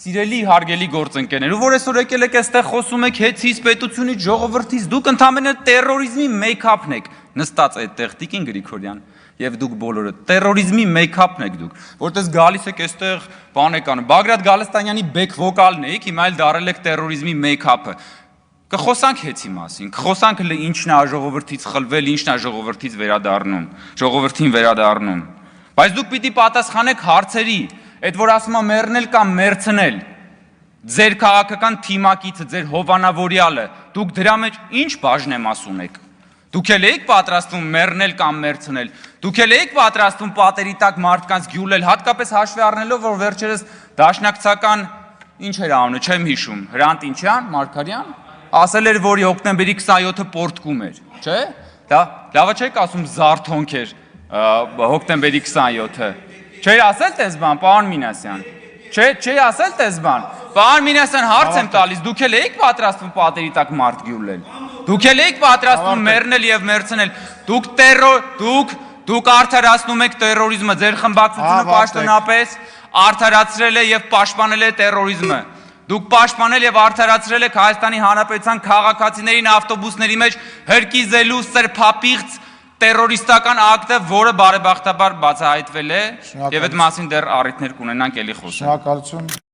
Սիրելի հարգելի գործընկերներ, որ այսօր եկել եք այստեղ խոսում եք հեծից, պետությունից, ժողովրդից, դուք ընդամենը տերորիզմի մեյքափն եք նստած այդտեղ, Տիկին Գրիգորյան, եւ դուք բոլորը տերորիզմի մեյքափն եք դուք, որտես գալիս եք այստեղ բան եք անում, Բագրատ Գալստանյանի բեք վոկալն էիք, հիմա էլ դարել եք տերորիզմի մեյքափը։ Կխոսանք հեծի մասին, կխոսանք ինչն է ժողովրդից խլվել, ինչն է ժողովրդից վերադառնում, ժողովրդին վերադառնում։ Բայց դուք պիտի պատասխանեք հարցերի, այդ որ ասում է մեռնել կամ մերցնել, ձեր քաղաքական թիմակիցը, ձեր հովանավորյալը, դուք դրա մեջ ինչ բաժնեմաս ունեք։ Դուք էլ եք պատրաստվում մեռնել կամ մերցնել, դուք էլ եք պատրաստվում պատերի տակ մարդկանց գյուլել, հատկապես հաշվի առնելով, որ վերջերս դաշնակցական ինչ էր անունը, չեմ հիշում, Հրանտ ինչյան, Մարգարյան, ասել էր, որ հոկտեմբերի 27-ը պորտկում էր, չէ՞։ Դա լավը չեք ասում զարթոնք էր հոկտեմբերի 27-ը։ Չէի ասել տես բան, պարոն Մինասյան, չէի ասել տես բան, պարոն Մինասյան հարց եմ տալիս, դուք էլ եք պատրաստվում պատերի տակ մարդ գյուլել, դուք էլ եք պատրաստվում մեռնել և մերցնել, դուք արդարացնում եք տերորիզմը, ձեր խմբակցությունը պաշտոնապես արդարացրել է և պաշտպանել է տերորիզմը, դուք պաշտպանել և արդարացրել եք Հայաստանի Հանրապետության քաղաքացիներին ավտոբուսների մեջ հրկիզելու սրբապիղծ տերորիստական ակտը, որը բարեբախտաբար բացահայտվել է, և այդ մասին դեռ առիթներ կունենանք էլի խոսել։